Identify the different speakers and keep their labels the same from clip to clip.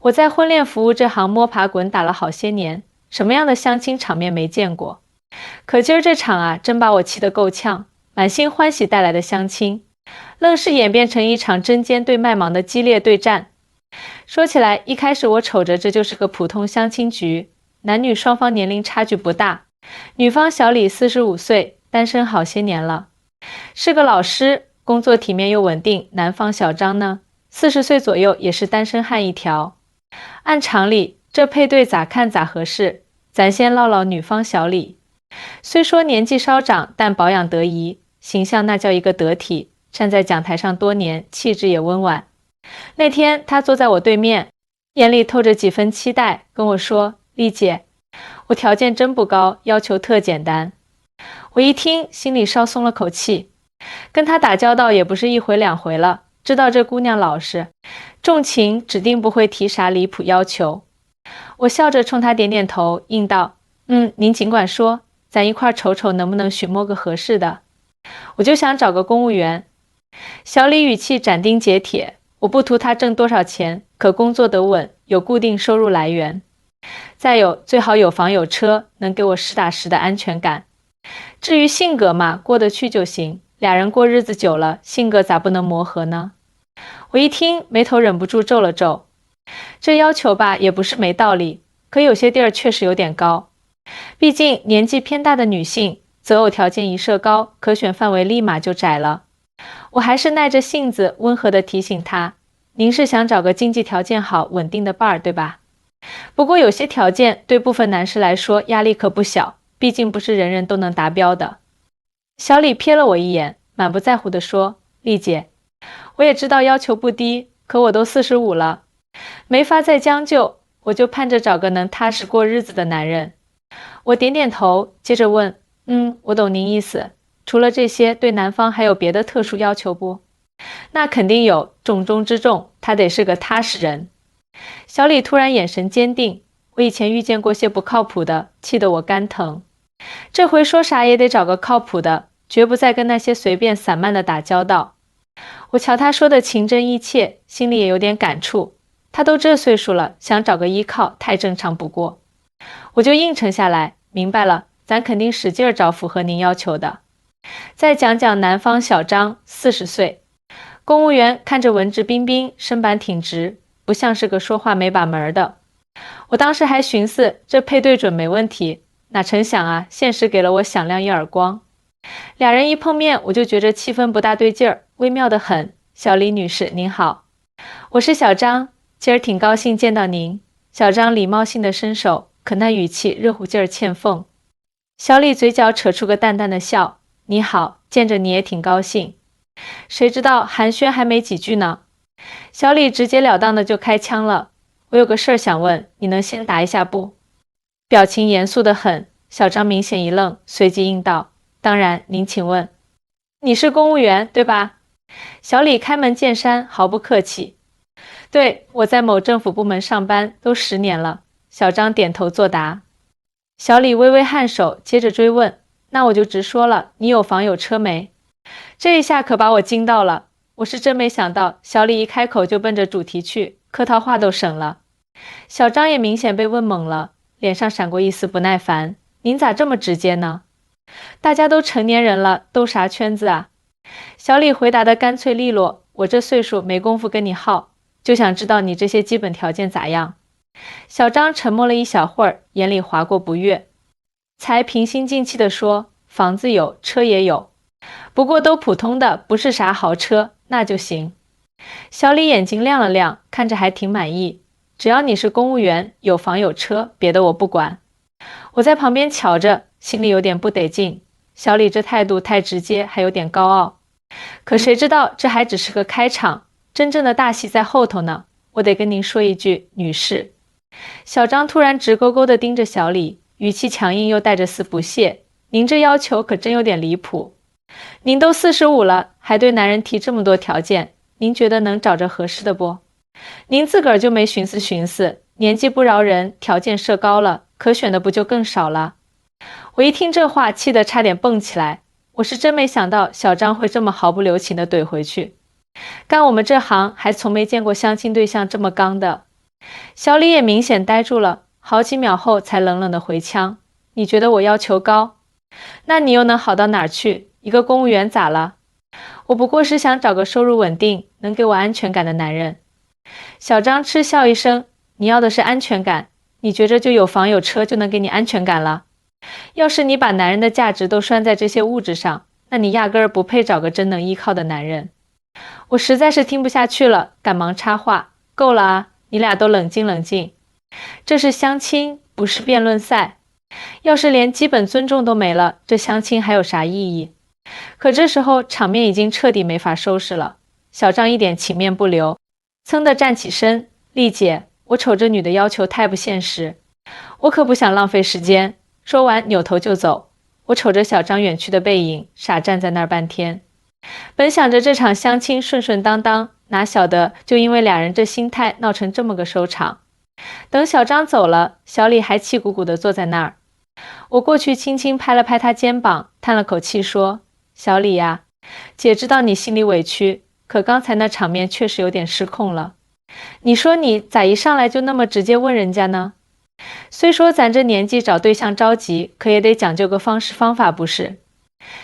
Speaker 1: 我在婚恋服务这行摸爬滚打了好些年，什么样的相亲场面没见过？可今儿这场啊，真把我气得够呛。满心欢喜带来的相亲，愣是演变成一场针尖对麦芒的激烈对战。说起来，一开始我瞅着这就是个普通相亲局，男女双方年龄差距不大。女方小李45岁，单身好些年了，是个老师，工作体面又稳定。男方小张呢，40岁左右，也是单身汉一条。按常理，这配对咋看咋合适。咱先唠唠女方小李，虽说年纪稍长，但保养得宜，形象那叫一个得体，站在讲台上多年，气质也温婉。那天她坐在我对面，眼里透着几分期待，跟我说：丽姐，我条件真不高，要求特简单。我一听，心里稍松了口气，跟她打交道也不是一回两回了，知道这姑娘老实，重情指定不会提啥离谱要求。我笑着冲她点点头，应道：您尽管说，咱一块瞅瞅能不能寻摸个合适的。我就想找个公务员。小李语气斩钉截铁，我不图他挣多少钱，可工作得稳，有固定收入来源。再有，最好有房有车，能给我实打实的安全感。至于性格嘛，过得去就行，俩人过日子久了，性格咋不能磨合呢？我一听，眉头忍不住皱了皱。这要求吧，也不是没道理，可有些地儿确实有点高。毕竟年纪偏大的女性，择偶条件一设高，可选范围立马就窄了。我还是耐着性子，温和地提醒她：您是想找个经济条件好、稳定的伴儿，对吧？不过有些条件对部分男士来说压力可不小，毕竟不是人人都能达标的。小李瞥了我一眼，满不在乎地说：丽姐，我也知道要求不低，可我都45了，没法再将就，我就盼着找个能踏实过日子的男人。我点点头，接着问：我懂您意思，除了这些，对男方还有别的特殊要求不？那肯定有，重中之重，他得是个踏实人。小李突然眼神坚定，我以前遇见过些不靠谱的，气得我肝疼。这回说啥也得找个靠谱的，绝不再跟那些随便散漫的打交道。我瞧他说的情真意切，心里也有点感触。他都这岁数了，想找个依靠，太正常不过。我就应承下来，明白了，咱肯定使劲找符合您要求的。再讲讲男方小张，40岁，公务员，看着文质彬彬，身板挺直，不像是个说话没把门的。我当时还寻思这配对准没问题，哪成想啊，现实给了我响亮一耳光。俩人一碰面，我就觉着气氛不大对劲儿，微妙得很。小李女士您好，我是小张，今儿挺高兴见到您。小张礼貌性的伸手，可那语气热乎劲儿欠奉。小李嘴角扯出个淡淡的笑，你好，见着你也挺高兴。谁知道寒暄还没几句呢，小李直截了当的就开枪了。我有个事儿想问，你能先答一下不？表情严肃得很，小张明显一愣，随即应道：当然，您请问。你是公务员对吧？小李开门见山，毫不客气。对，我在某政府部门上班，都10年了。小张点头作答。小李微微颔首，接着追问：那我就直说了，你有房有车没？这一下可把我惊到了，我是真没想到小李一开口就奔着主题去，客套话都省了。小张也明显被问懵了，脸上闪过一丝不耐烦：您咋这么直接呢？大家都成年人了，兜啥圈子啊？小李回答得干脆利落：我这岁数没工夫跟你耗，就想知道你这些基本条件咋样。小张沉默了一小会儿，眼里划过不悦，才平心静气地说：房子有，车也有，不过都普通的，不是啥豪车，那就行。小李眼睛亮了亮，看着还挺满意。只要你是公务员，有房有车，别的我不管。我在旁边瞧着，心里有点不得劲。小李这态度太直接，还有点高傲。可谁知道这还只是个开场，真正的大戏在后头呢。我得跟您说一句，女士。小张突然直勾勾地盯着小李，语气强硬又带着丝不屑：您这要求可真有点离谱。您都45了，还对男人提这么多条件，您觉得能找着合适的不？您自个儿就没寻思寻思，年纪不饶人，条件设高了，可选的不就更少了？我一听这话，气得差点蹦起来。我是真没想到小张会这么毫不留情地怼回去。干我们这行还从没见过相亲对象这么刚的。小李也明显呆住了，好几秒后才冷冷的回呛：你觉得我要求高？那你又能好到哪儿去？一个公务员咋了？我不过是想找个收入稳定、能给我安全感的男人。小张嗤笑一声：你要的是安全感？你觉着就有房有车就能给你安全感了？要是你把男人的价值都拴在这些物质上，那你压根儿不配找个真能依靠的男人。我实在是听不下去了，赶忙插话：够了啊，你俩都冷静冷静。这是相亲，不是辩论赛。要是连基本尊重都没了，这相亲还有啥意义？可这时候场面已经彻底没法收拾了。小张一点情面不留，噌地站起身：丽姐，我瞅这女的要求太不现实，我可不想浪费时间。说完扭头就走。我瞅着小张远去的背影，傻站在那儿半天。本想着这场相亲顺顺当当，哪晓得就因为俩人这心态闹成这么个收场。等小张走了，小李还气鼓鼓地坐在那儿。我过去轻轻拍了拍他肩膀，叹了口气说：小李呀，姐知道你心里委屈，可刚才那场面确实有点失控了。你说你咋一上来就那么直接问人家呢？虽说咱这年纪找对象着急，可也得讲究个方式方法不是？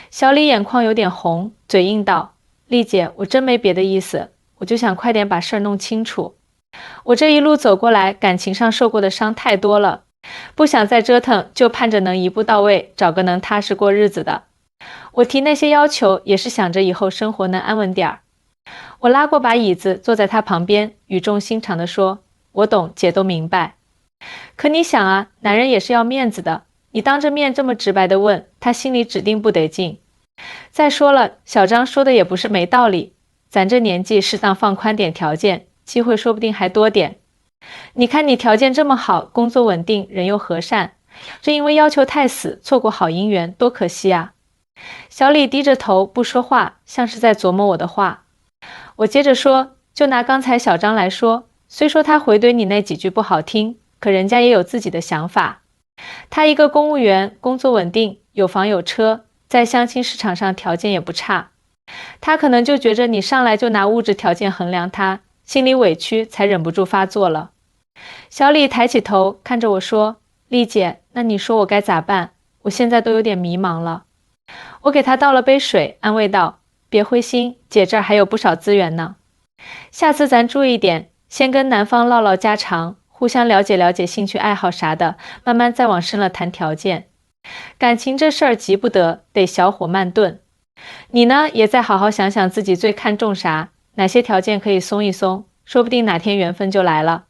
Speaker 1: 小李眼眶有点红，嘴硬道：丽姐，我真没别的意思，我就想快点把事儿弄清楚。我这一路走过来，感情上受过的伤太多了，不想再折腾，就盼着能一步到位，找个能踏实过日子的。我提那些要求，也是想着以后生活能安稳点儿。我拉过把椅子，坐在他旁边，语重心长地说：我懂，姐都明白。可你想啊，男人也是要面子的，你当着面这么直白地问，他心里指定不得劲。再说了，小张说的也不是没道理，咱这年纪适当放宽点条件，机会说不定还多点。你看你条件这么好，工作稳定，人又和善，这因为要求太死，错过好姻缘，多可惜啊。小李低着头不说话，像是在琢磨我的话。我接着说，就拿刚才小张来说，虽说他回怼你那几句不好听，可人家也有自己的想法。他一个公务员，工作稳定，有房有车，在相亲市场上条件也不差。他可能就觉着你上来就拿物质条件衡量他，心里委屈才忍不住发作了。小李抬起头看着我说：丽姐，那你说我该咋办？我现在都有点迷茫了。我给他倒了杯水，安慰道：别灰心，姐这儿还有不少资源呢。下次咱注意点，先跟男方唠唠家常，互相了解了解兴趣爱好啥的，慢慢再往深了谈条件。感情这事儿急不得，得小火慢炖。你呢，也再好好想想自己最看重啥，哪些条件可以松一松，说不定哪天缘分就来了。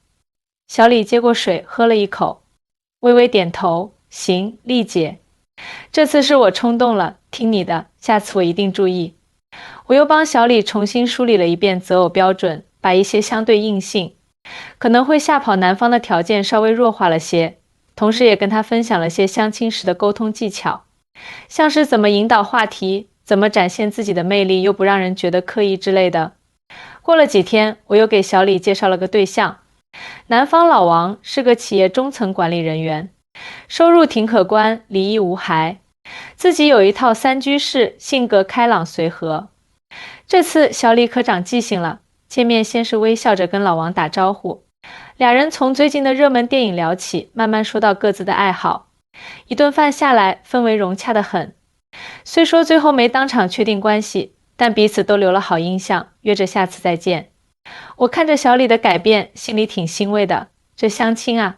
Speaker 1: 小李接过水喝了一口，微微点头：行，丽姐。这次是我冲动了，听你的，下次我一定注意。我又帮小李重新梳理了一遍择偶标准，把一些相对硬性可能会吓跑男方的条件稍微弱化了些，同时也跟他分享了些相亲时的沟通技巧，像是怎么引导话题，怎么展现自己的魅力又不让人觉得刻意之类的。过了几天，我又给小李介绍了个对象，男方老王是个企业中层管理人员，收入挺可观，离异无孩，自己有一套3居室，性格开朗随和。这次小李可长记性了，见面先是微笑着跟老王打招呼，俩人从最近的热门电影聊起，慢慢说到各自的爱好。一顿饭下来，氛围融洽得很。虽说最后没当场确定关系，但彼此都留了好印象，约着下次再见。我看着小李的改变，心里挺欣慰的。这相亲啊，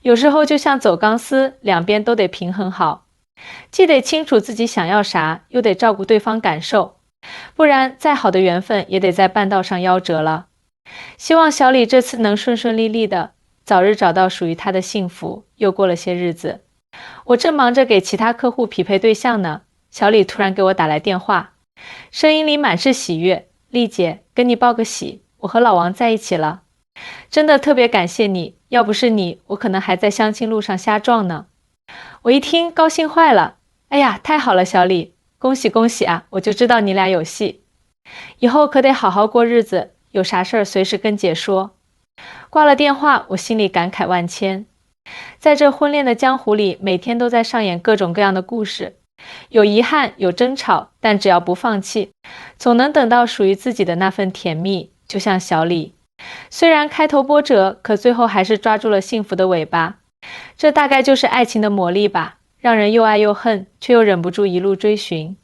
Speaker 1: 有时候就像走钢丝，两边都得平衡好，既得清楚自己想要啥，又得照顾对方感受，不然再好的缘分也得在半道上夭折了。希望小李这次能顺顺利利的，早日找到属于他的幸福。又过了些日子，我正忙着给其他客户匹配对象呢，小李突然给我打来电话，声音里满是喜悦：丽姐，跟你报个喜，我和老王在一起了。真的特别感谢你，要不是你，我可能还在相亲路上瞎撞呢。我一听高兴坏了，哎呀，太好了，小李，恭喜恭喜啊，我就知道你俩有戏。以后可得好好过日子，有啥事儿随时跟姐说。挂了电话，我心里感慨万千。在这婚恋的江湖里，每天都在上演各种各样的故事，有遗憾，有争吵，但只要不放弃，总能等到属于自己的那份甜蜜。就像小李，虽然开头波折，可最后还是抓住了幸福的尾巴。这大概就是爱情的魔力吧，让人又爱又恨，却又忍不住一路追寻。